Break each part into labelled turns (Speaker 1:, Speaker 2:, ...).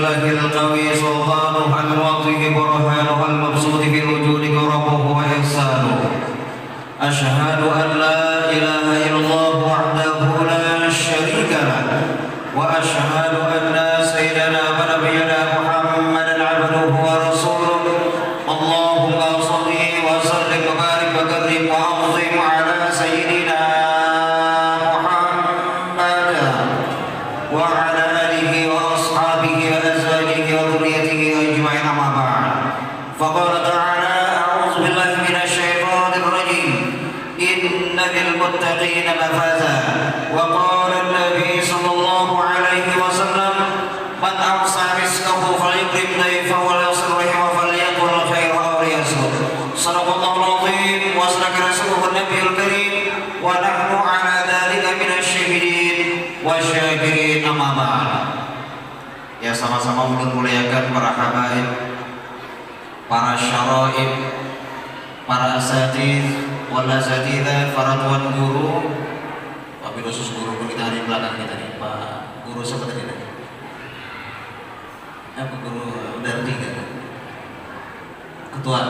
Speaker 1: الله القوي سلطانه الواضح برهانه المبسوط في الوجود كرمه وإحسانه أشهد أن لا إله إلا الله وحده لا شريك له وأشهد أن سيدنا ونبينا محمدا عبده ورسوله اللهم صل وسلم وبارك وكرم وعظم على سيدنا محمد وعلى آله وأصحابه وأزواجه وذريته أجمعين أما بعد فقال تعالى أعوذ بالله من الشيطان الرجيم إن للمتقين مفازا وقال النبي صلى الله عليه وسلم من أوسع رزقه فليكرم ضيفه وليصل رحمه فليقل خير أو ليصمت صدق الله العظيم وصدق رسوله النبي الكريم ونحن على ذلك من الشاهدين والشاكرين أما بعد. Ya, sama-sama muliakan para habaib, para syaraib, para asatidz wal asatidzah, para tuan guru, wabil khusus guru kita di belakang kita nih, Pak Guru siapa tadi? Apa Guru dari tiga? Ketua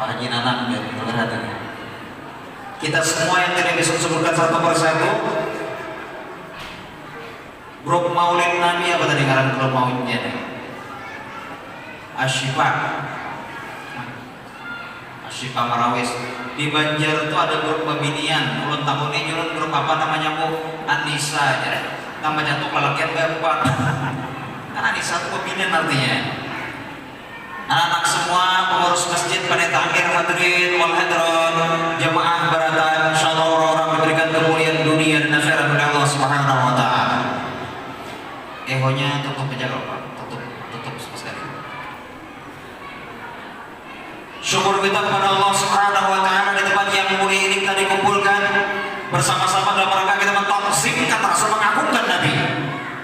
Speaker 1: Pak Haji Nanang ya, kelihatan. Kita semua yang tidak bisa sebutkan satu persatu. Grup Maulid Nabi apa tadi ngaran grup Maulidnya nih? Asyifa Marawis. Di Banjar itu ada grup pembinian. Ulun tahun ini ulun grup apa namanya Bu? Anissa aja. Namanya tuh lelakian bebat. Kan Anissa itu pembinian artinya. Anak-anak semua pengurus masjid, pendeta akhir hadirin wal hadron, jemaah baratan, insyaallah orang-orang diberikan kemuliaan dunia dan akhirat oleh Allah Subhanahu wa taala. Ehonya tutup aja kalau Pak, tutup sekali. Syukur kita kepada Allah Subhanahu wa taala di tempat yang mulia ini kita dikumpulkan bersama-sama dalam rangka kita mentakzimkan rasa mengagungkan Nabi.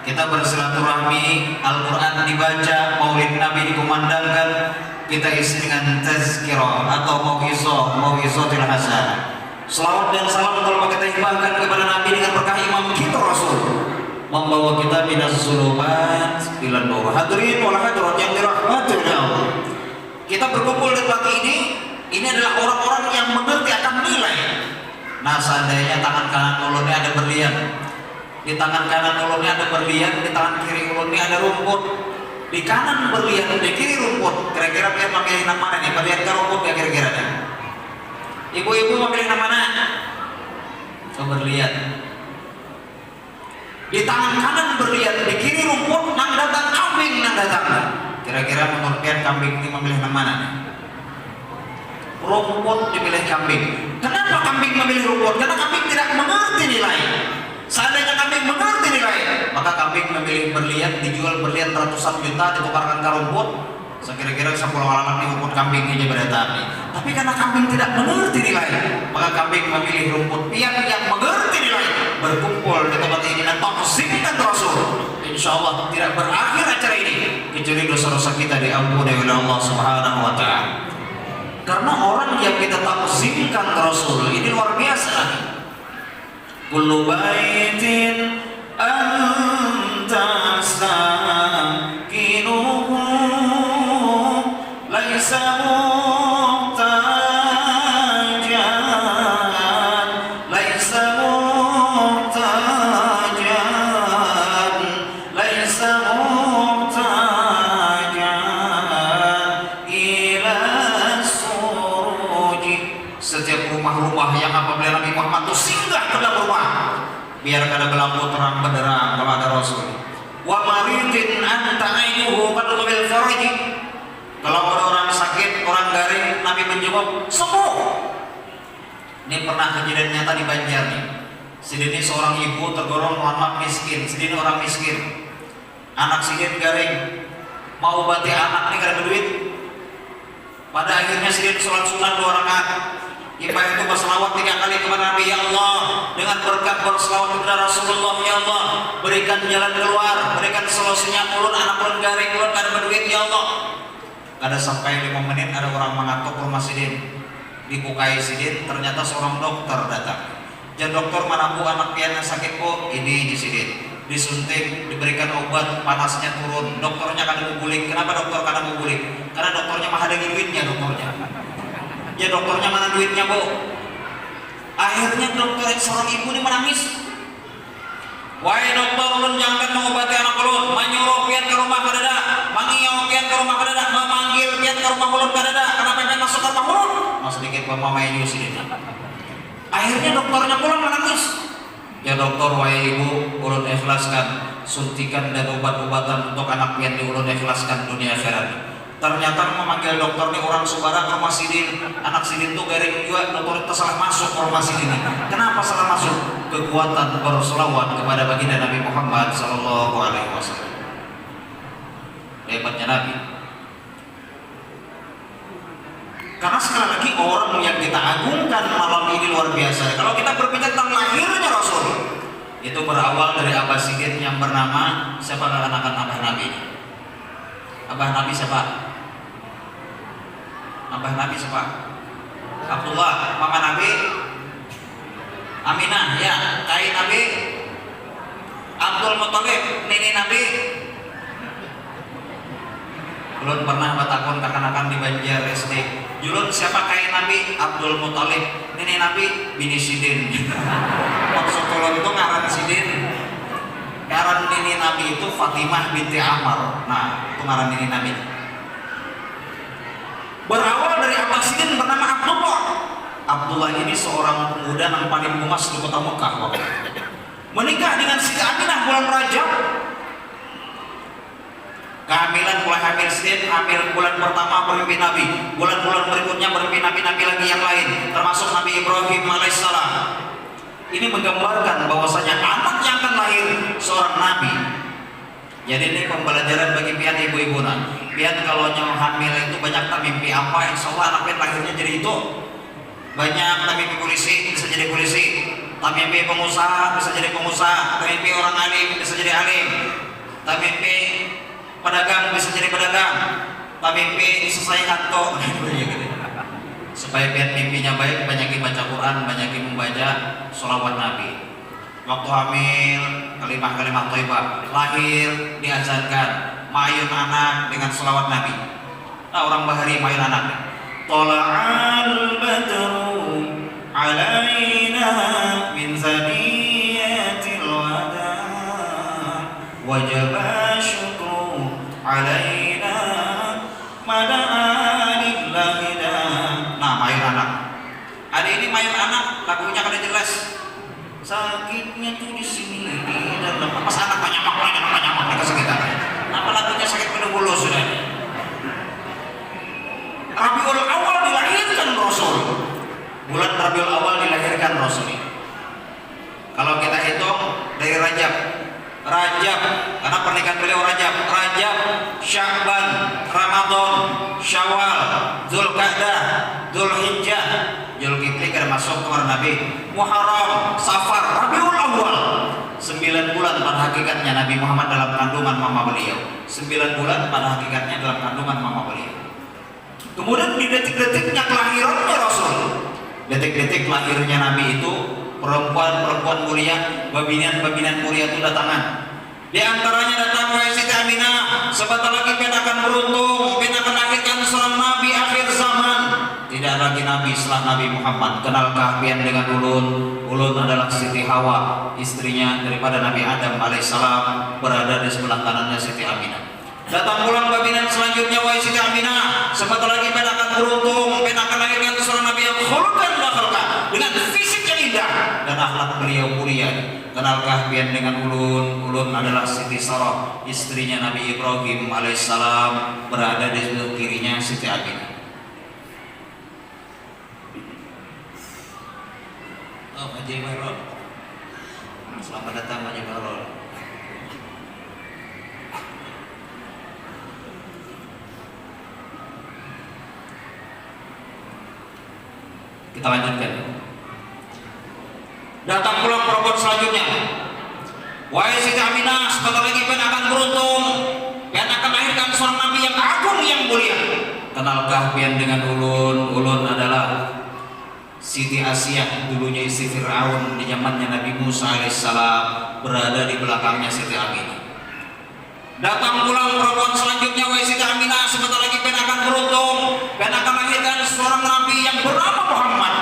Speaker 1: Kita bersilaturahmi, Al-Qur'an dibaca, Maulid Nabi dikumandangkan, kita isi dengan tazkirah atau mau'izatul hasanah. Selawat dan salam telah kita hibahkan kepada Nabi dengan berkah imam kita Rasul, membawa kita minas zulumat ila nur. Hadirin wal hadirat yang dirahmati oleh Allah. Kita berkumpul di tempat ini adalah orang-orang yang mengerti akan nilai. Nah, seandainya tangan kanan ulunnya ada berlian, di tangan kanan ulunnya ada berlian, di tangan kiri ulunnya ada rumput. Di kanan berlian, di kiri rumput. Kira-kira dia pakai yang mana nih? Berlian ke rumput ya kira-kira nih? Ibu-ibu memilih yang mana? Coba berlian. Di tangan kanan berlian, di kiri rumput, nang datang kambing nang datang. Kira-kira menurut kalian kambing ini memilih yang mana nih? Rumput dipilih kambing. Kenapa kambing memilih rumput? Karena kambing tidak mengerti nilai. Seandainya kambing mengerti nilai, maka kambing memilih berlian, dijual berlian ratusan juta, ditukarkan ke rumput. Sekira-kira 10 halaman di rumput kambing ini berdatang. Tapi karena kambing tidak mengerti nilai, maka kambing memilih rumput. Pihak yang mengerti nilai berkumpul di tempat ini dan takzimkan Rasul. Insya Allah tidak berakhir acara ini kecuali dosa-dosa kita diampuni oleh Allah Subhanahu wa taala. Karena orang yang kita takzimkan Rasul ini luar biasa. Kullu baitin anta sakinuhu laisa muhtajan laisa muhtajan laisa muhtajan ila suruji. Setiap rumah-rumah yang apabila Nabi Muhammad itu singgah ke dalam rumah, biar ada lampu terang benderang kalau ada Rasul. Wa maridin anta ainuhu qadul farji. Kalau ada orang sakit, orang garing, Nabi menjawab sembuh. Ini pernah kejadian nyata di Banjar nih. Sidini seorang ibu tergolong anak miskin, sidini orang miskin. Anak sidin garing, mau obati anak nih karena duit. Pada akhirnya sidin sholat sunat 2 rakaat. Ibadah itu berselawat 3 kali kepada Nabi. Ya Allah, dengan berkat berselawat kepada Rasulullah, ya Allah, berikan jalan keluar, berikan solusinya ulun, anak ulun garing, ulun kada berduit, ya Allah. Kada sampai 5 menit ada orang mengatuk rumah sidin. Dibukai sidin, ternyata seorang dokter datang. Dan dokter, mana bu anak pian yang sakit bu? Ini di sidin. disuntik, diberikan obat, panasnya turun, dokternya kadang ngubulik. Kenapa dokter kadang ngubulik? Karena dokternya mah ada duitnya dokternya. Ya dokternya mana duitnya, Bu? Akhirnya dokter seorang ibu ini menangis. Wahai dokter, ulun jangan mengobati anak ulun, menyuruh pian ke rumah kadada, mangiyong pian ke rumah kadada, memanggil pian ke rumah ulun kadada. Kenapa pian masuk ke rumah ulun? Mas sedikit pemamai di sini. Akhirnya dokternya pulang menangis. Ya dokter, wahai ibu, ulun ikhlaskan suntikan dan obat-obatan untuk anak pian di ulun ikhlaskan dunia akhirat. Ternyata memanggil dokter ini orang Subara ke rumah Sidin. Anak Sidin tuh garing juga, dokter itu salah masuk ke rumah Sidin. Kenapa salah masuk? Kekuatan berselawat kepada baginda Nabi Muhammad Sallallahu Alaihi Wasallam. Hebatnya Nabi. Karena sekali lagi orang yang kita agungkan malam ini luar biasa. Kalau kita berbicara tentang lahirnya Rasul, itu berawal dari Abah Sidin yang bernama siapa anak-anak Abah Nabi? Abah Nabi siapa? Abah Nabi siapa? Abdullah. Mama Nabi Aminah, ya. Kai Nabi Abdul Muthalib. Nini Nabi. Ulun pernah batakon kakanakan di Banjar SD. Julun siapa kai Nabi? Abdul Muthalib. Nini Nabi bini Sidin. Maksud ulun itu ngaran Sidin. Ngaran nini Nabi itu Fatimah binti Ammar. Nah, itu ngaran nini Nabi. Berawal dari Abah Sidin bernama Abdullah. Abdullah ini seorang pemuda yang paling gemas di kota Mekah waktu itu. Menikah dengan Siti Aminah bulan Rajab. Kehamilan mulai hamil Sidin, hamil bulan pertama bermimpi Nabi. Bulan-bulan berikutnya bermimpi Nabi-Nabi lagi yang lain, termasuk Nabi Ibrahim alaihissalam. Ini menggambarkan bahwasanya anak yang akan lahir seorang Nabi. Jadi ini pembelajaran bagi pian ibu-ibu. Pian kalau yang hamil itu banyak tak mimpi apa, insya Allah anak pian lahirnya jadi itu. Banyak tak mimpi polisi, bisa jadi polisi. Tak mimpi pengusaha, bisa jadi pengusaha. Tak mimpi orang alim, bisa jadi alim. Tak mimpi pedagang, bisa jadi pedagang. Tak mimpi selesai kantor. Supaya biar mimpinya baik, banyakin baca Quran, banyakin membaca sholawat Nabi. Waktu hamil, kalimah-kalimah thayyibah, lahir diajarkan mayun anak dengan sholawat Nabi. Nah, orang bahari mayun anak. Tola'al badru alaina min zaniyatil wada wajaba syukru alaina mada'anillahi. Nah, mayun anak. Ada ini mayun anak, lagunya kada jelas. Sakitnya tuh di sini di dalam. Pas anak banyak kesakitan. Apa lagunya sakit pada bulu sudah. Rabiul Awal dilahirkan Rasul. Bulan Rabiul Awal dilahirkan Rasul. Kalau kita hitung dari Rajab, karena pernikahan beliau Rajab, Sya'ban, Ramadan, Syawal, Dzulqa'dah, Dzulhijjah, Dzulkifli masuk ke Nabi, Muharram, Safar, Rabiul Awal. 9 bulan pada hakikatnya Nabi Muhammad dalam kandungan mama beliau. 9 bulan pada hakikatnya dalam kandungan mama beliau. Kemudian di detik-detiknya kelahirannya Rasul, detik-detik lahirnya Nabi itu, perempuan-perempuan mulia, babinian-babinian mulia itu datangan. Di antaranya datang wahai Siti Aminah, sebentar lagi pian akan beruntung, pian akan lahirkan seorang Nabi akhir zaman. Tidak lagi Nabi setelah Nabi Muhammad. Kenalkah pian dengan ulun? Ulun adalah Siti Hawa, istrinya daripada Nabi Adam alaihissalam, berada di sebelah kanannya Siti Aminah. Datang pulang babinian selanjutnya wahai Siti Aminah, sebentar lagi pian akan beruntung, pian akan lahirkan seorang Nabi yang khuluqan wa khalqan, dengan fisik yang indah dan akhlak beliau mulia. Kenalkah pian dengan ulun? Ulun adalah Siti Sarah, istrinya Nabi Ibrahim alaihissalam, berada di sebelah kirinya Siti Aminah. Oh, Haji Bahrol. Selamat datang Haji Bahrol. Kita lanjutkan. Datang pulang perempuan selanjutnya. Wahai Siti Aminah, sebentar lagi pian akan beruntung, pian akan lahirkan seorang Nabi yang agung yang mulia. Kenalkah pian dengan ulun? Ulun adalah Siti Asiyah, dulunya istri Fir'aun di zamannya Nabi Musa alaihissalam, berada di belakangnya Siti Aminah. Datang pulang perempuan selanjutnya, wahai Siti Aminah, sebentar lagi pen akan beruntung, pen akan lahirkan seorang nabi yang bernama Muhammad.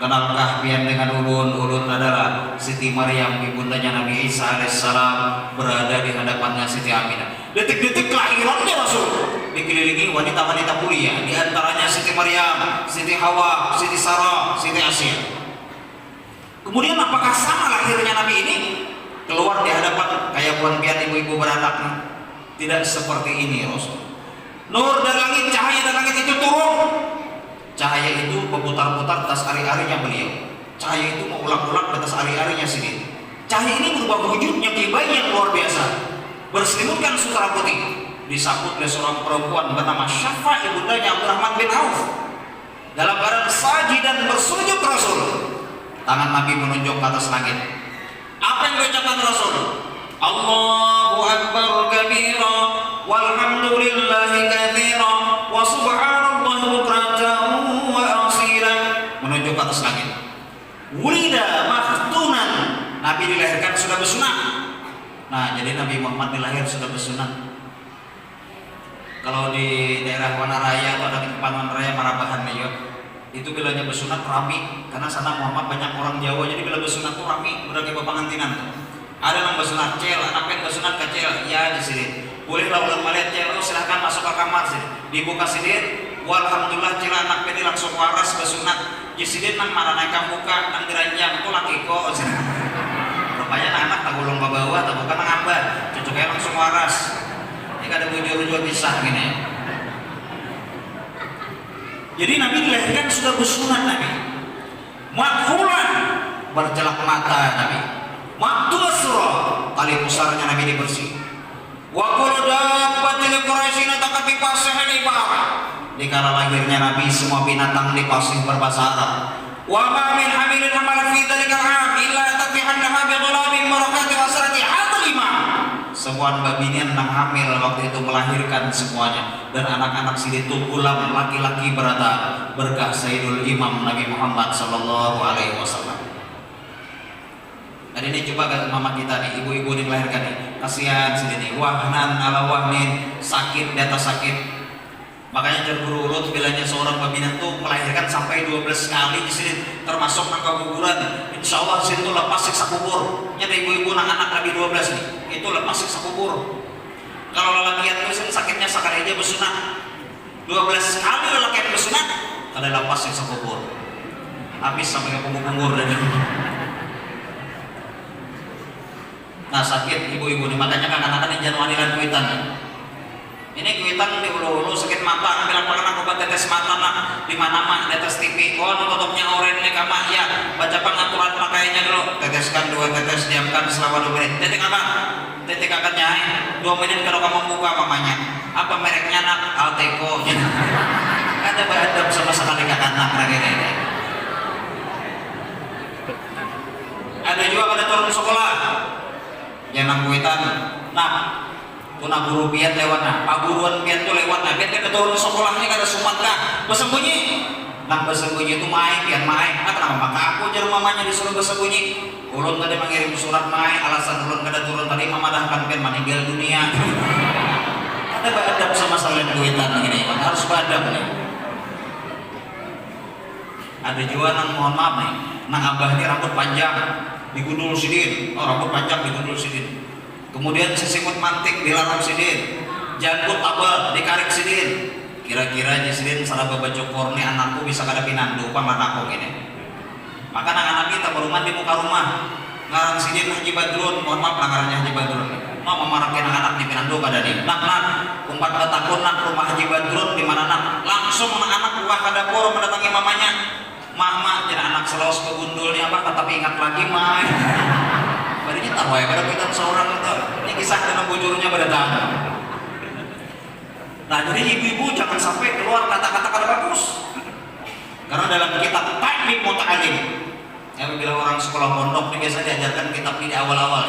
Speaker 1: Kenalkah pian dengan ulun adalah Siti Maryam, ibundanya Nabi Isa alaihissalam, berada di hadapannya Siti Aminah. Detik-detik kelahirannya Rasul dikelilingi wanita-wanita mulia, di antaranya Siti Maryam, Siti Hawa, Siti Sarah, Siti Asia. Kemudian apakah sama lahirnya Nabi ini? Keluar di hadapan kayak buan pian ibu-ibu beranak. Tidak seperti ini Rasul. Nur dari langit, cahaya dari langit itu turun. Cahaya itu berputar-putar atas ari-arinya beliau. Cahaya itu mengulang-ulang atas ari-arinya sini. Cahaya ini berubah wujudnya kibai yang luar biasa. Berselimutkan sutera putih. Disambut oleh seorang perempuan bernama Syafa, ibundanya Abdurrahman bin Auf. Dalam keadaan sajid dan bersujud Rasul. Tangan Nabi menunjuk ke atas langit. Apa yang diucapkan Rasul? Allahu Akbar kabira walhamdulillahi katsira wa subhanallahi bukratan wa asila. Menunjuk ke atas langit. Wulida mahtunan, Nabi dilahirkan sudah bersunat. Nah, jadi Nabi Muhammad dilahir sudah bersunat. Kalau di daerah Wanaraya atau ada tempat Wanaraya Marabahan nih, itu bilanya bersunat rami, karena sana Muhammad banyak orang Jawa, jadi bila bersunat tuh rami, berbagai pepangantinan. Ada yang bersunat cel, anak yang bersunat kecil, ya di sini. Boleh lah ulang melihat cel, silahkan masuk ke kamar sini. Dibuka sini, walhamdulillah cel anak ini langsung waras bersunat. Di sini nang mana naik buka, nang diranjang tuh laki kok. Rupanya anak tak gulung ke bawah, tak bukan ngambah, cucuknya langsung waras. Ini ada bujur-bujur pisah gini. Jadi Nabi dilahirkan sudah bersunat Nabi. Makhulan, berjelak mata Nabi. Maktusra, tali pusarnya Nabi dibersih. Wa kullu dabbatin quraisyin taqabi fasihil ibarat. Di kala lahirnya Nabi semua binatang dipasih berbahasa Arab. Wa ma min hamilin hamal fi dzalika al-'am illa tatihannaha bi dhulamin barakati wasrati hadal imam. Semua babinian yang hamil waktu itu melahirkan semuanya, dan anak-anak sini itu gulam laki-laki berada berkah Sayyidul Imam Nabi Muhammad sallallahu alaihi wasallam. Dan ini coba ke mama kita nih, ibu-ibu yang melahirkan nih, kasihan sini nih, wahnan ala wahnin, sakit di atas sakit. Makanya jangan berurut bilanya seorang babina tuh melahirkan sampai 12 kali di sini, termasuk nangka kuburan. Insya Allah sini tuh lepas siksa kubur. Jadi ibu-ibu anak-anak Nabi 12 nih, itu lepas siksa kubur. Kalau lelakian itu sakitnya sekali aja bersunat, 12 kali lelakian bersunat, ada lepas siksa kubur. Habis sampai ke punggur-punggur dan nah sakit ibu-ibu nih, makanya kan anak-anak jangan wanilan kuitan. Ini kuitan di ulu-ulu sakit mata, ambil apa obat tetes mata nak di mana mah tetes TV. Oh, tutupnya oren ini kamar ya. Baca pengaturan pakaiannya dulu. Teteskan 2 tetes, diamkan selama 2 menit. Tetek apa? Tetek akan nyai 2 menit kalau kamu buka mamanya. Apa mereknya nak? Alteco. Ada beradab sama sekali kakak anak lagi ini. Ada juga pada turun sekolah. Jangan kuitan. Nah, tuna guru pian lewat nah, pak guruan pian tuh lewat nah, pian kita turun sekolahnya kada sumat kah, bersembunyi. Nah bersembunyi itu main, pian main. Ah kenapa maka aku jarum mamanya disuruh bersembunyi. Ulun tadi mengirim surat main, alasan ulun kada turun tadi mama dah kan pian meninggal dunia. Ada beradab sama salin kuitan ini, harus beradab nih. Ada juga nang mohon maaf nih, nang abah ini rambut panjang, digundul sidin, oh rambut panjang digundul sidin. Kemudian sesimut mantik dilarang sidin, jangkut tabel dikarik sidin. Kira-kira sidin salah baca korni anakku bisa kada pinandu paman aku gini. Maka anak-anak kita berumah di muka rumah ngarang sidin Haji Badrun, mohon maaf ngarannya Haji Badrun. Mau memarakin anak-anak di pinandu kada di. Nak umpat betakun nak rumah Haji Badrun di mana nak? Langsung anak-anak buah ke dapur mendatangi mamanya. Mama jadi anak selos ke gundulnya apa? Tapi ingat lagi mah. Barinya tahu ya kada kita seorang itu. Ini kisah dengan bujurnya berdatang. Nah jadi ibu-ibu jangan sampai keluar kata-kata kada bagus. Karena dalam kitab Ta'lim Muta'alim, yang bilang orang sekolah pondok ini biasa diajarkan kitab ini di awal-awal.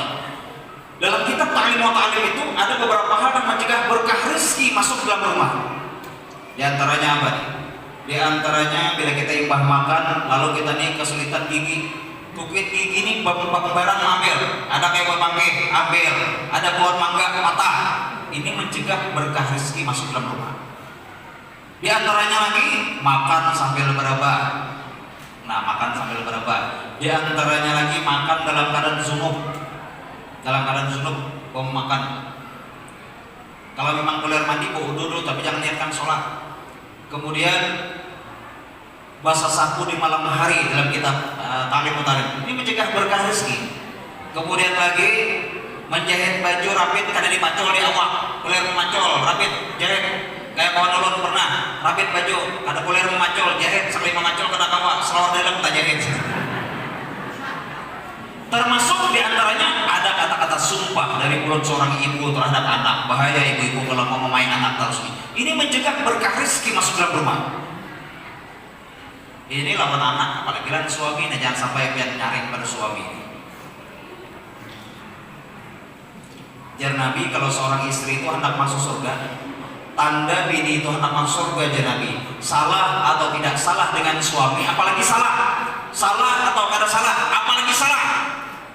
Speaker 1: Dalam kitab Ta'lim Muta'alim itu ada beberapa hal yang mencegah berkah rezeki masuk dalam rumah. Di antaranya apa? Di antaranya bila kita imbah makan lalu kita nih kesulitan gigi. Kukuit gigi ini barang ambil, ada kayak buah mangga ambil, ada pohon mangga patah. Ini mencegah berkah rezeki masuk dalam rumah. Di antaranya lagi makan sambil berabah. Nah, makan sambil berabah. Di antaranya lagi makan dalam keadaan junub. Dalam keadaan junub, makan. Kalau memang boleh mandi, dulu, tapi jangan niatkan sholat. Kemudian basah sapu di malam hari dalam kitab Talim Mutarim. Ini mencegah berkah rezeki. Kemudian lagi menjahit baju rapid karena dimacol di awak, kulir memacol, rapid jahit kayak kawan ulun pernah rapid baju, ada kulir memacol, jahit sekali memacol kena kawak, selawar dalam tak jahit. Termasuk diantaranya ada kata-kata sumpah dari mulut seorang ibu terhadap anak. Bahaya ibu-ibu kalau mau memain anak terus. Ini mencegah berkah rezeki masuk dalam rumah. Ini lawan anak, apalagi lawan suami, nah jangan sampai biar nyaring pada suami. Jar Nabi, kalau seorang istri itu hendak masuk surga, tanda bini itu hendak masuk surga, jar Nabi, salah atau tidak salah dengan suami, apalagi salah atau kada salah, apalagi salah,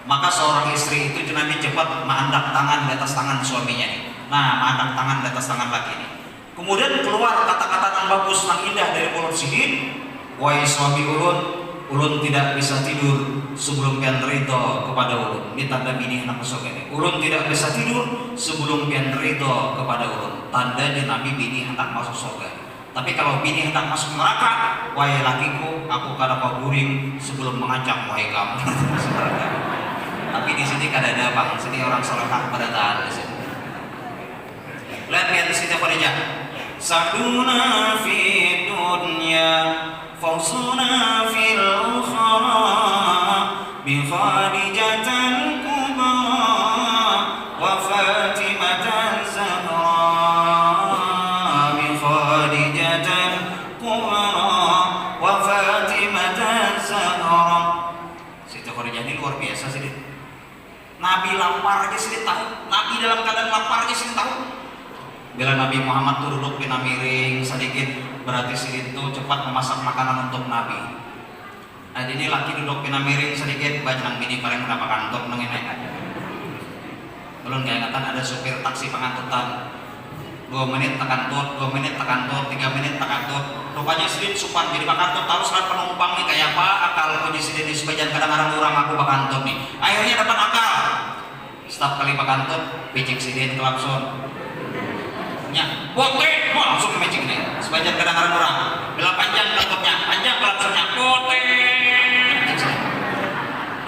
Speaker 1: maka seorang istri itu jar Nabi cepat mengangkat tangan di atas tangan suaminya. Nah, mengangkat tangan di atas tangan laki ini. Kemudian keluar kata-kata yang bagus, yang indah dari mulut sidin. Wahai suami ulun tidak bisa tidur sebelum pian ridho kepada ulun. Ini tanda bini hendak masuk ini. Ulun tidak bisa tidur sebelum pian ridho kepada ulun. Tanda di Nabi bini hendak masuk surga. Tapi kalau bini hendak masuk neraka, wahai lakiku, aku kada kau guring sebelum mengancam wahai kamu. Tapi di sini kada ada bang, sini orang salehah pada taat di sini. Lihat di sini apa dia? Saduna fi dunya فوزنا في الأخرى بخادجة الكبرى وفاطمة الزهراء بخادجة الكبرى وفاطمة الزهراء. Siti Khadijah ini luar biasa sih. Nabi lapar aja sih tahu. Nabi dalam keadaan lapar aja sih tahu. Bila Nabi Muhammad tuh duduk pina miring sedikit, berarti si itu cepat memasak makanan untuk Nabi. Nah ini laki duduk pina miring sedikit, bajang bini paling mendapat kantor nengin aja. Belum keingatan ada supir taksi pengantutan. 2 menit tekantut, 2 menit tekantut, 3 menit tekantut. Rupanya sedikit supan jadi bakantut tahu sekarang penumpang nih kayak apa akal uji sedikit di sebagian kadang-kadang orang aku bakantut nih. Akhirnya dapat akal. Setiap kali bakantut, picik sidin klakson. Bote, langsung ke magic nih. Sebanyak kadang-kadang orang. Bila panjang klakotnya, panjang klaksonnya, bote.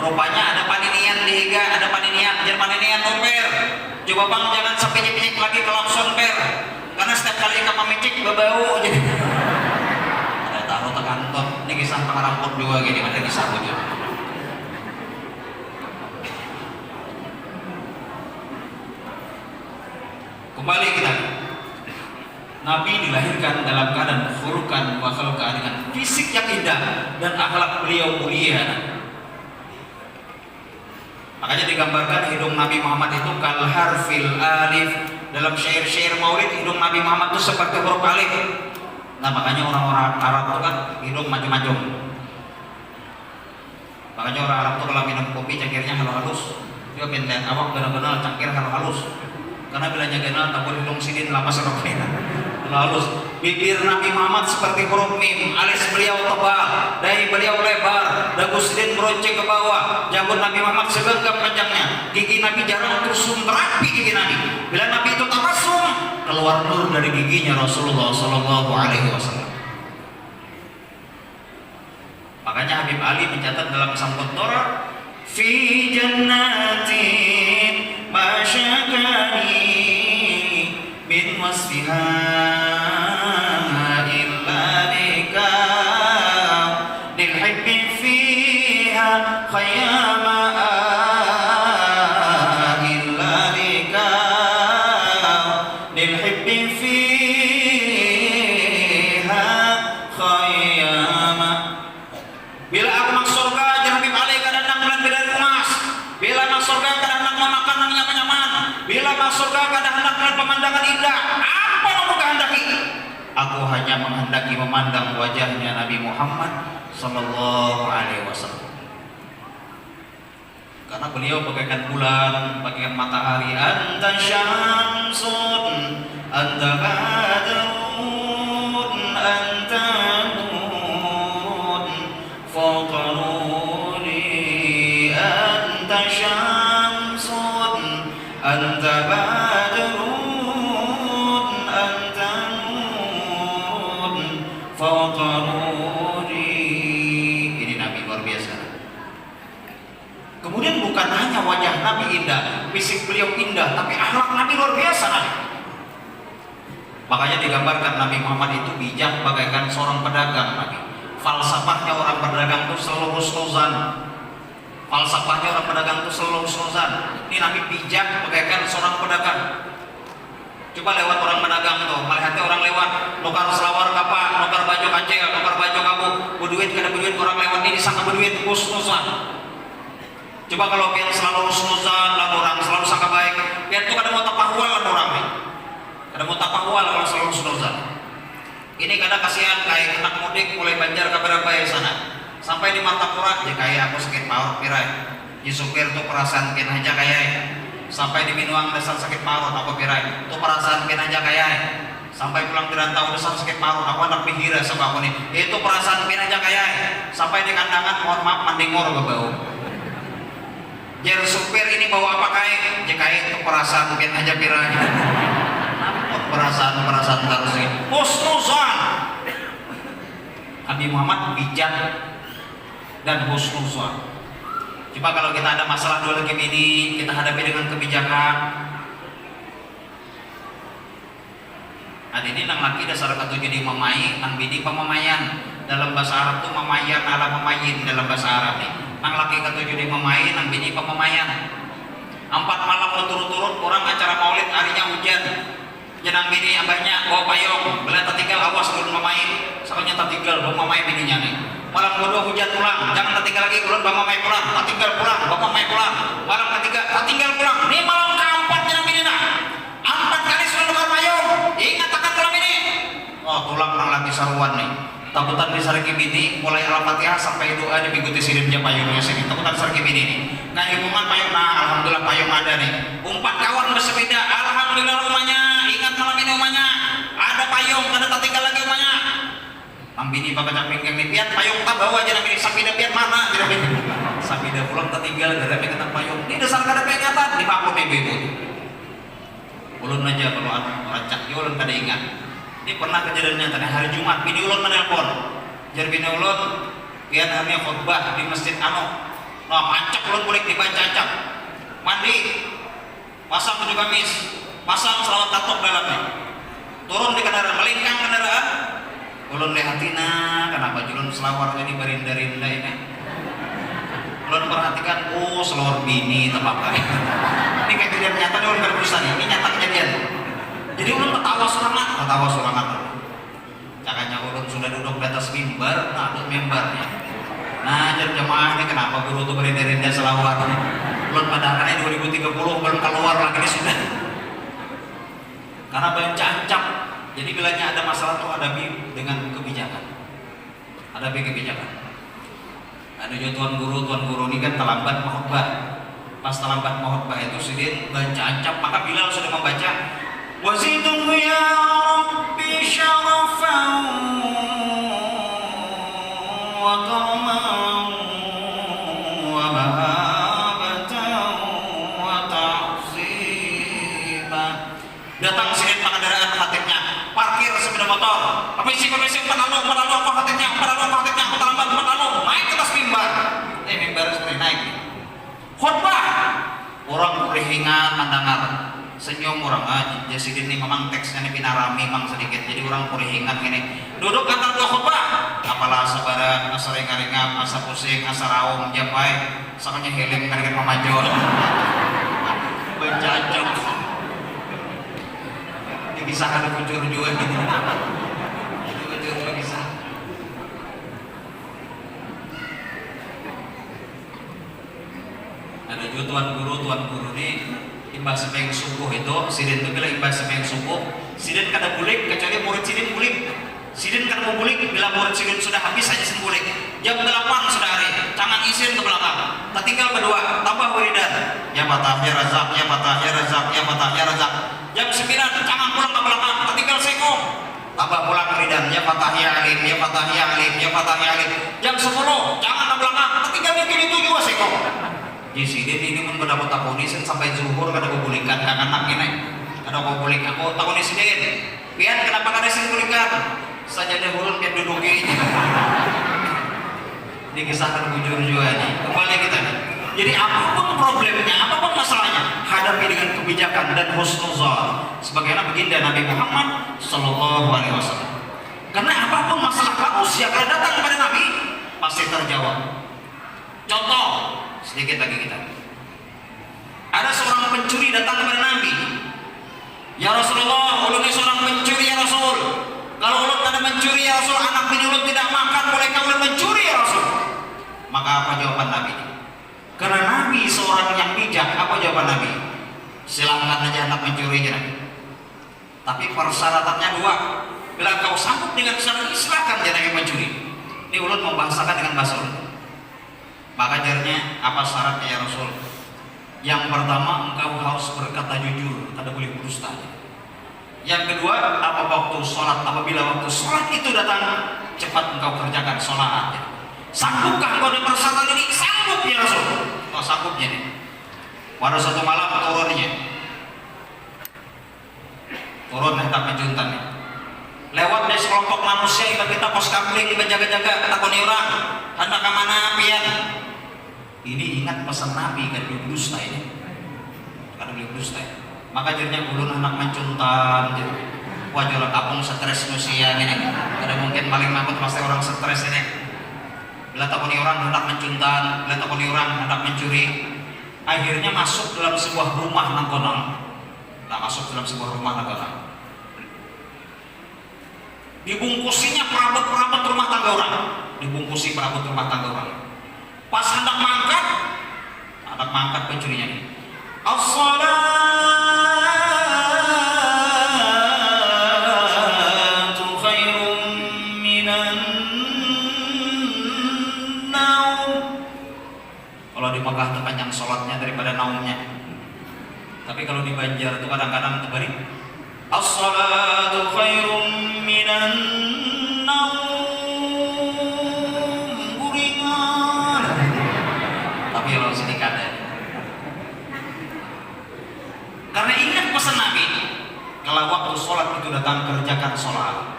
Speaker 1: Rupanya ada paninian di higa, ada paninian, jangan paninian per. Coba bang jangan sampai picik lagi klakson per. Karena setiap kali kamu magic berbau jadi. Ada taruh tekantot. Ini kisah pengaramput juga gini, ada kisah juga. Kembali kita. Nabi dilahirkan dalam keadaan khuluqan wa khalqan dengan fisik yang indah dan akhlak beliau mulia. Makanya digambarkan hidung Nabi Muhammad itu kal harfil alif. Dalam syair-syair maulid hidung Nabi Muhammad itu seperti huruf alif. Nah makanya orang-orang Arab itu kan hidung macam-macam. Makanya orang Arab itu kalau minum kopi cangkirnya halus-halus. Dia pindah awak benar-benar cangkir halus-halus. Karena bila jaga tabur hidung sidin lama seroknya. Lalu bibir Nabi Muhammad seperti huruf mim, alis beliau tebal, dahi beliau lebar, dagu sidin meruncing ke bawah, jambut Nabi Muhammad segenggam panjangnya, gigi Nabi jarang tersum rapi gigi Nabi. Bila Nabi itu tabasum, keluar nur dari giginya Rasulullah Sallallahu Alaihi Wasallam. Makanya Habib Ali mencatat dalam Sambut Dora, fi jannatin masyakani min wasfiha illa lika lilhibbi fiha khayama illa lika lilhibbi fiha khayama. Bila aku masuk surga jangan Habib Ali kadang-kadang bulan bidari emas. Bila masuk surga kadang-kadang makanan yang nyaman. Bila masuk surga kadang-kadang pemandangan indah. Apa yang aku kehendaki? Aku hanya menghendaki memandang wajahnya Nabi Muhammad Sallallahu Alaihi Wasallam. karena beliau bagaikan bulan, bagaikan matahari. Anta syamsun, anta badrun, anta nurun, fawqa nuri. Anta syamsun, anta badrun, anta nurun, fawqa nuri. Ini Nabi luar biasa. Kemudian bukan hanya wajah Nabi indah, fisik beliau indah, tapi akhlak Nabi luar biasa. Makanya digambarkan Nabi Muhammad itu bijak bagaikan seorang pedagang. Nabi, falsafahnya orang pedagang itu selalu husnuzan. Falsafahnya orang pedagang itu selalu husnuzan. Ini Nabi bijak bagaikan seorang pedagang. Coba lewat orang pedagang tuh, melihat orang lewat, nukar selawar kapa, nukar baju kancing, nukar baju kamu, berduit kada berduit, orang lewat ini sangka berduit, husnuzan. Coba kalau biar selalu husnuzan dan orang selalu sangka baik, biar tuh kadang mau tapahwal dan orang nih, kadang mau tapahwal kalau selalu husnuzan. Ini kadang kasihan kayak anak mudik mulai Banjar ke berapa ya sana, sampai di Martapura, ya kayak aku sakit paut pirai, di supir tuh perasaan kin aja kayak, sampai di Minuang dasar sakit paut aku pirai, tuh perasaan kin aja kayak, sampai pulang di Rantau dasar sakit paut aku anak pihira sama aku nih, itu perasaan kin aja kayak, sampai di Kandangan mohon maaf mandingor bau. Jar supir ini bawa apa kayak? Ya kayak itu perasaan mungkin aja piranya. Perasaan harus ini. Husnuzan. Nabi Muhammad bijak dan husnuzan. Coba kalau kita ada masalah dua lagi ini, kita hadapi dengan kebijakan. Ada ini nang laki dasar ketujuh di mamai, nang bini pemamayan. Dalam bahasa Arab tuh mamayan ala mamayin dalam bahasa Arab nih. Nang laki ketujuh di memain, nang bini pemamayan. 4 malam berturut-turut orang acara maulid harinya hujan. Jenang bini abahnya bawa payung, bela tertinggal awas ulun memain. Soalnya tertinggal bawa mamain bininya nih. Malam kedua hujan pulang, jangan tertinggal lagi ulun bawa mamain pulang, tertinggal pulang, bawa mamain pulang. Malam ketiga tertinggal pulang. Ini malam keempat jenang bini nah. 4 kali sudah tukar payung. Ingat tekan malam ini. Oh tulang orang lagi saruan nih. Takutan di sarki bini mulai Al-Fatihah sampai doa diikuti sirimnya payungnya segini. Takutan sarki bini ini. Nah hubungan payung, nah alhamdulillah payung ada nih. 4 kawan bersepeda, alhamdulillah rumahnya. Ingat malam ini rumahnya ada payung, ada tertinggal lagi rumahnya. Mang bini bapak pinggang nih, pian payung tak bawa aja nanti sapida pian mana? Tidak bini. Sapida pulang tertinggal gara pegang payung. Ini dasar kada peringatan di paku ibu. Ulun aja kalau rancak, ulun kada ingat. Ini pernah kejadiannya tadi hari Jumat, bini ulun menelpon. Jar bini ulun, pian harinya khutbah di masjid Ano. Nah, mancak ulun boleh dibaca acak. Mandi, pasang baju gamis, pasang selawat tatok dalamnya. Turun di kendaraan, melingkang kendaraan. Ulun lihatina, kenapa julun selawar ini berinda-rinda ini. Ulun perhatikan, oh selawar bini tepakai. Ini kayak kejadian nyata nih ulun berusaha nih, ini nyata kejadian. Jadi ulun ketawa surangat. Cakanya ulun sudah duduk di atas mimbar, nah ada mimbarnya. Nah jadi jemaah ini kenapa guru tuh berinda-rinda selawar? Ulun padahal ini 2030 belum keluar lagi ini sudah. Karena banyak cancap. Jadi bilanya ada masalah tuh hadapi dengan kebijakan. Hadapi kebijakan. Ada juga tuan guru ini kan terlambat khutbah. Pas terlambat khutbah itu sidin baca ancap, maka Bilal sudah membaca wazidhu ya rabbi syarafan wa karam wa mahabatan wa ta'ziba. Datang sidin pengendaraan khatibnya, parkir sepeda motor, permisi penalu khatibnya, terlambat naik ke atas mimbar. Mimbar seperti naik khutbah, orang kurihingan mendengar, senyum orang aja. Jadi ini memang teksnya ini pinarami memang sedikit, jadi orang kurihingan gini. Duduk antar dua khutbah, apalah sabaran, asa ringan-ringan, asa pusing, asa raung, japai, sakanya healing kan memajul. Berjajak. Dikisahkan di bujur juga gitu. Bujur bisa. Ada juga tuan guru ini imbas semeng subuh itu, sidin itu bila imbas semeng subuh, sidin kada bulik kecuali murid sidin bulik. Sidin kada mau bulik bila murid sidin sudah habis saja sidin bulik. Jam 8 sudah hari, jangan isin ke belakang. Tak tinggal berdua, tambah wiridan. Ya Fatah ya Razak, ya Fatah ya Razak, ya Fatah ya Razak. Jam 9 jangan pulang ke belakang, tak tinggal seko. Tambah pulang wiridan. Ya Fatah ya Alim, ya Fatah ya Alim, ya Fatah ya Alim. Jam 10 jangan ke belakang, tak tinggal bikin itu juga seko. Di sini ini mun berdapat takuni sampai zuhur kada kubulikan kan anak ini. Kada kubulik aku takuni sini. Pian kenapa kada sini kubulikan? Saja deh ulun pian duduki. Dikisahkan bujur juga nih. Kembali kita nih. Jadi apapun problemnya, apapun masalahnya, hadapi dengan kebijakan dan husnuzan. Sebagaimana baginda Nabi Muhammad Sallallahu Alaihi Wasallam. Karena apapun masalah manusia kalau datang kepada Nabi pasti terjawab. Contoh sedikit lagi kita. Ada seorang pencuri datang kepada Nabi. Ya Rasulullah, ulun ini seorang pencuri ya Rasul. Kalau ulun ada mencuri ya Rasul, anak bini ulun tidak makan, bolehkah ulun mencuri ya Rasul? Maka apa jawaban Nabi? Karena Nabi seorang yang bijak, apa jawaban Nabi? Silahkan aja anak mencuri aja. Tapi persyaratannya dua. Bila kau sanggup dengan syarat ini, silahkan jangan mencuri. Ini ulun membahasakan dengan bahasa ulun. Maka ajarnya apa syaratnya ya Rasul? Yang pertama, engkau harus berkata jujur, tidak boleh berdusta. Yang kedua, apa waktu sholat, apabila waktu sholat itu datang, cepat engkau kerjakan sholat. Sanggupkah engkau dengan persyaratan ini? Sanggup ya Rasul. Oh sanggupnya nih. Pada satu malam turunnya, turun hendak menjuntan nih. Lewat dari sekelompok manusia yang kita pos kampling berjaga-jaga takoni orang, hendak ke mana pian? Ini ingat pesan Nabi kan belum dusta ini. Kan belum dusta. Maka jadinya ulun anak mencuntan gitu. Wajar kapung stres manusia ini. Ada mungkin paling nakut pasti orang stres ini. Bila takoni orang hendak mencuntan, bila takoni orang hendak mencuri, akhirnya masuk dalam sebuah rumah nangkonong. Nah, masuk dalam sebuah rumah nangkonong. Dibungkusinya perabot-perabot rumah tangga orang. Dibungkusi perabot rumah tangga orang. Pas hendak mangkat pencurinya nih. As-salatu khairum minan naum. Kalau di Mekah itu panjang sholatnya daripada naumnya. Tapi kalau di Banjar itu kadang-kadang terbalik. As-salatu khairum minan naum. Guringan. Tapi kalau sini kada. Karena ingat pesan Nabi, kalau waktu sholat itu datang kerjakan sholat.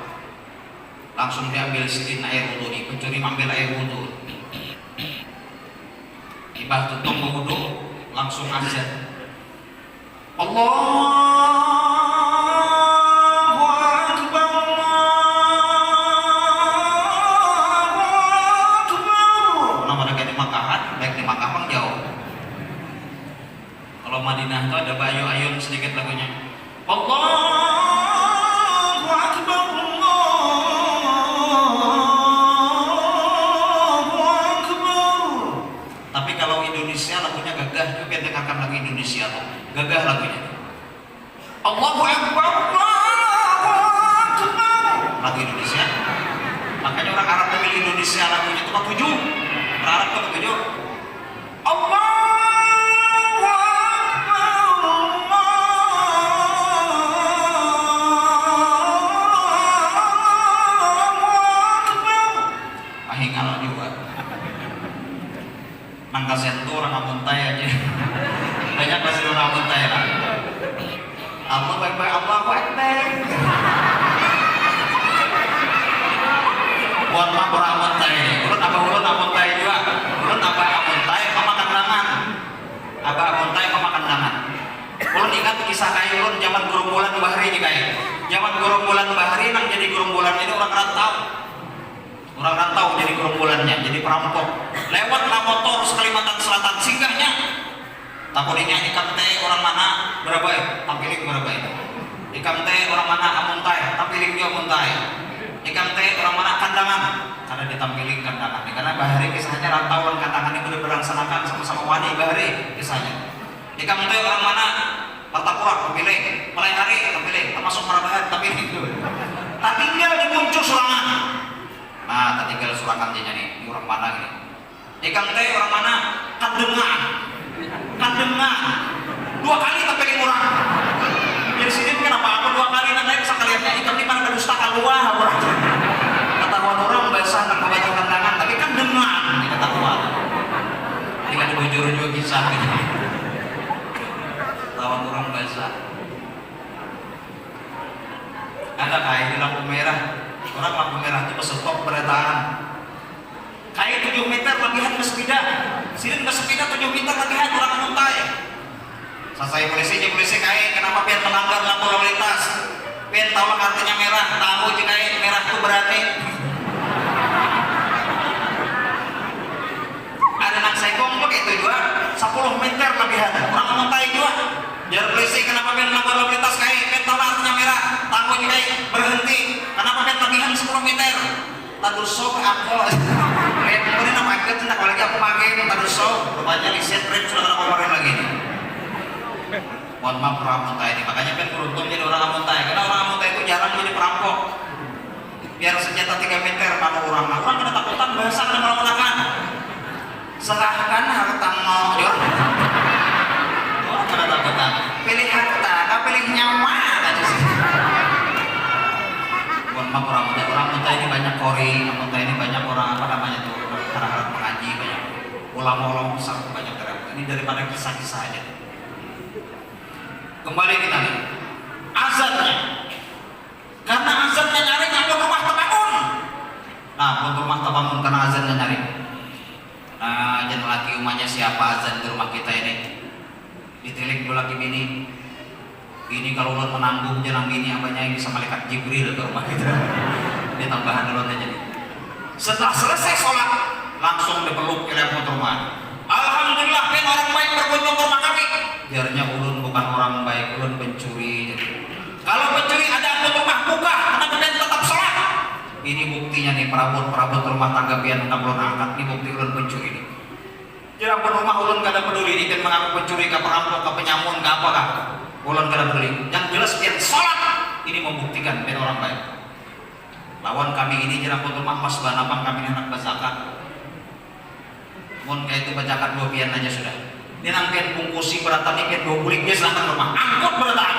Speaker 1: Langsung diambil sedikit air wudhu nih, pencuri ambil air wudhu. Ibah tutup wudhu, langsung azan. Allahu Akbar, Allahu Akbar. Nama dekat di Makahan, baik di Makah jauh. Kalau Madinah itu ada Bayu Ayun sedikit lagunya. Allahu Akbar, Allahu Akbar. Tapi kalau Indonesia lagunya gagah juga, dengarkan lagu Indonesia tuh. Gagah lagunya. Allahu Akbar, Allahu Akbar. Lagu Indonesia. Makanya orang Arab memilih Indonesia lagunya itu 7. Orang Arab itu 7. Allah kasihan tuh orang amuntai aja. Banyak pasti orang amuntai lah. Allah baik-baik, Allahu Akbar. Mohon maaf orang amuntai ini. Ulun amuntai juga. Ulun apa amuntai memakan dangan. Apa amuntai memakan dangan. Ulun ingat kisah kayak ulun zaman gerombolan bahari juga ya. Zaman gerombolan bahari nang jadi gerombolan ini orang rantau. Orang rantau jadi gerombolannya, jadi perampok. Lewatlah motor Kalimantan Selatan singgahnya. Takutnya ikam teh orang mana berapa ya? Tampiling berapa ya? Ikam teh orang mana amuntai, tampiling juga amuntai. Ikam teh orang mana kandangan, karena ditampiling kandangan. Karena bahari kisahnya rantau dan kandangan itu dilaksanakan sama-sama wani bahari kisahnya. Ikam teh orang mana Martapura, tampiling. Mulai hari tampiling, termasuk Marabahan tampiling itu. Tak tinggal di Puncuk Surangan. Nah, tinggal Surangan aja nih, orang mana lagi. Ikang teh orang mana? Kandengan. 2 kali tapi kurang. Jadi sini kenapa aku 2 kali naik sekaliannya ikam di mana berdusta keluar orang. Ketahuan orang basah nak baca kandangan tapi kan dengan kita ketahuan. Jika dibujur juga kisah gitu. Ketahuan orang basah. Ada kayak di lampu merah. Orang lampu merah itu stop beretaan. Kayak 7 meter lagihan ke sepeda. Sini ke sepeda 7 meter lagihan orang muntai. Selesai polisi kayak kenapa pian melanggar lampu lalu lintas? Pian tahu artinya merah, tahu jika merah itu berarti. Ada nak sekong begitu juga 10 meter lebihan. Orang muntai juga. Biar polisi kenapa pian melanggar lalu lintas kayak pian tahu artinya merah, tahu jika berhenti. Kenapa pian lebihan 10 meter? Tadu sok aku. Kayak kemudian nama aku tidak lagi aku pakai tadu sok. Rupanya di set rem sudah kemarin lagi. Mohon maaf orang muntai ini, makanya kan beruntung jadi orang muntai. Karena orang muntai itu jarang jadi perampok. Biar senjata 3 meter pada orang kena takutan bahasa dan melakukan. Serahkan hartamu, orang kena takutan. Pilih harta, pilih nyawa, aja sih. Mohon maaf orang muntai ini banyak kori, muntai ini banyak orang apa namanya tuh, harap mengaji banyak, ulama-ulama besar banyak terang. Ini daripada kisah-kisah aja. Kembali kita nih azannya, karena azannya nyari nyambut rumah terbangun. Nah, untuk rumah terbangun karena azannya nyari. Nah, jangan laki rumahnya siapa azan di rumah kita ini. Ditilik dulu laki bini kalau ulun menanggung jangan bini apanya yang bisa malaikat Jibril ke rumah kita. Ini tambahan ulun aja nih. Setelah selesai sholat langsung dipeluk oleh rumah. Alhamdulillah kan orang baik berkunjung ke rumah kami. Biarnya ulun bukan orang baik, ulun pencuri. Kalau pencuri ada untuk rumah buka, kenapa kalian tetap sholat? Ini buktinya nih perabot rumah tangga pian hendak ulun angkat. Ini bukti ulun pencuri nih. Jadi rumah ulun kada peduli ini kan mengaku pencuri, ke perampok, ke penyamun, ke apa kah? Ulun kada peduli. Yang jelas pian sholat. Ini membuktikan pian orang baik. Lawan kami ini jenak rumah mas banapang kami hendak berzakat. Mun kayak itu bacakan 2 pian aja sudah. Ini nampian bungkusi beratan ini pian 20 dia silahkan rumah. Angkut beratan.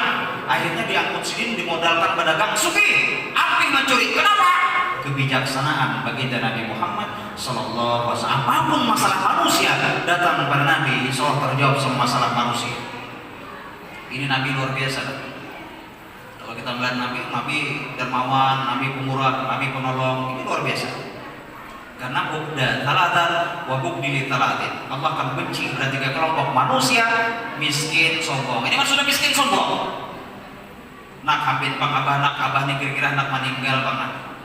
Speaker 1: Akhirnya diangkut sini dimodalkan pedagang suki. Api mencuri. Kenapa? Kebijaksanaan baginda Nabi Muhammad Sallallahu Alaihi Wasallam. Apapun masalah manusia datang kepada Nabi, insya Allah terjawab semua masalah manusia. Ini Nabi luar biasa. Kalau kita melihat Nabi dermawan, Nabi pemurah, Nabi penolong, ini luar biasa. Karena bukda talatan wa bukdili talatin. Allah akan benci pada 3 kelompok manusia, miskin, sombong. Ini maksudnya miskin sombong. Nak habin bang abah nih kira-kira anak meninggal bang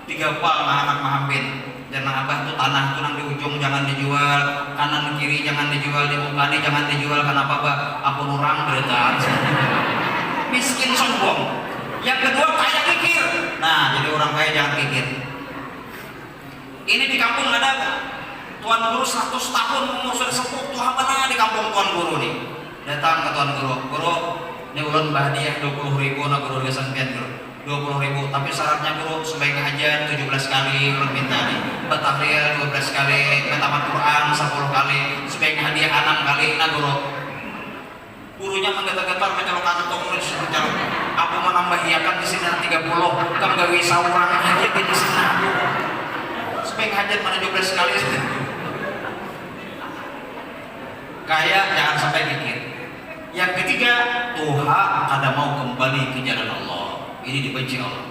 Speaker 1: 3 pal nah anak mahambin. Jangan abah tuh tanah tuh nang di ujung jangan dijual, kanan kiri jangan dijual, di muka nih jangan dijual. Kenapa bah? Apa orang berita? Miskin sombong. Yang kedua kaya kikir. Nah jadi orang kaya jangan kikir. Ini di kampung ada tuan guru 100 tahun umur sudah sepuh Tuhan mana di kampung tuan guru nih. Datang ke tuan guru, ini ulun bahdiah 20.000 na guru gesan pian guru. 20.000 tapi syaratnya guru sebaik hajian 17 kali ulun minta nih. Batahlil 12 kali, katamat Quran 10 kali, sebaik hadiah 6 kali na guru. Gurunya menggetar-getar mencolok kantong nulis mencolok. Aku menambah hiakan di sini 30, kamu gawe saurang aja di sini. Supaya hajat mana 12 kali. Kaya jangan sampai mikir. Yang ketiga, Tuhan kada mau kembali ke jalan Allah. Ini dibenci Allah.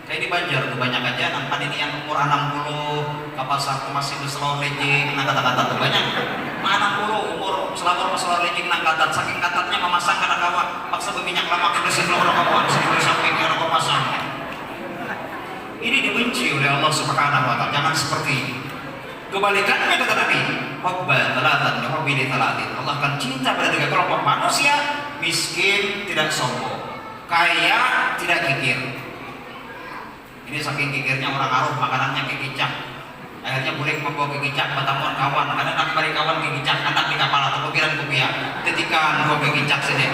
Speaker 1: Kayak di Banjar tuh banyak aja nampan ini yang umur 60 kapal satu masih berselawar lejing, nah kata-kata tuh banyak. 60 umur selawar lejing nang katat saking katatnya memasang kana kawa paksa berminyak lemak bersih orang kawan sini samping orang memasang. Ini dibenci oleh Allah Subhanahu wa Ta'ala. Jangan seperti ini. Kebalikannya kata Nabi, hubba talatan yuhibbi talatin. Allah akan cinta pada 3 kelompok manusia, miskin tidak sombong, kaya tidak kikir. Ini saking kikirnya orang Arab makanannya kikicak. Akhirnya boleh membawa kikicak bertamuan kawan. Ada anak bari kawan kikicak, anak di kapal atau kupiran. Ketika 2 kikicak sini.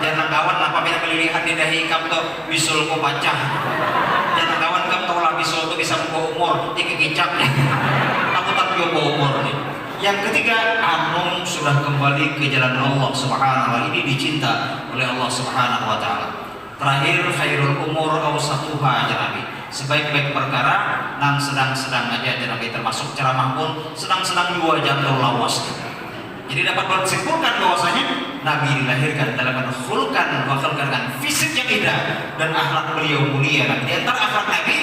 Speaker 1: Jangan kawan apa bila pilihan di dahi kamu tuh bisul ko pacah. Jangan kawan kamu tahu lah bisul tuh bisa membawa umur di kikicak. Takutan jopo umur nih. Yang ketiga, anum sudah kembali ke jalan Allah Subhanahu wa taala. Ini dicinta oleh Allah Subhanahu wa taala. Terakhir, khairul umur awsatuha ya Nabi. Sebaik-baik perkara nang sedang-sedang aja ya Nabi, termasuk ceramah pun sedang-sedang 2 jam lawas. Jadi dapat bersimpulkan bahwasanya Nabi dilahirkan dalam khulqan wa khalqan dengan fisik yang indah dan akhlak beliau mulia. Nah, di antara akhlak Nabi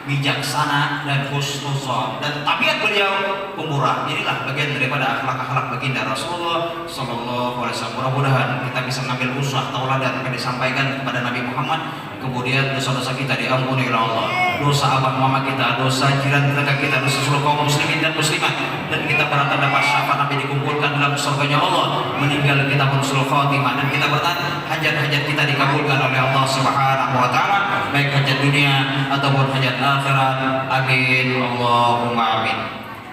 Speaker 1: bijaksana dan husnuzon, dan tabiat beliau pemurah. Inilah bagian daripada akhlak-akhlak baginda Rasulullah Sallallahu Alaihi Wasallam. Mudah-mudahan kita bisa mengambil uswah tauladan yang disampaikan kepada Nabi Muhammad. Kemudian dosa-dosa kita diampuni oleh Allah, dosa abah mama kita, dosa jiran tetangga kita, dosa seluruh kaum muslimin dan muslimat, dan kita berharap dapat syafaat Nabi dikumpulkan dalam surganya Allah. Meninggal kita husnul khatimah, dan kita berharap hajat-hajat kita dikabulkan oleh Allah Subhanahu wa taala, baik hajat dunia ataupun hajat akhirat. Amin Allahumma amin.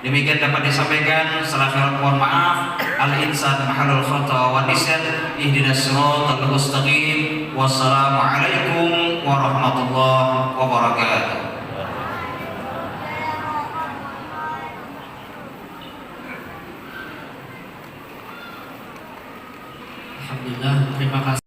Speaker 1: Demikian dapat disampaikan. Salah mohon maaf. Al-insan mahalul khata wa nisyan. Ihdinas siratal mustaqim. Wassalamualaikum warahmatullahi wabarakatuh.
Speaker 2: Alhamdulillah, terima kasih.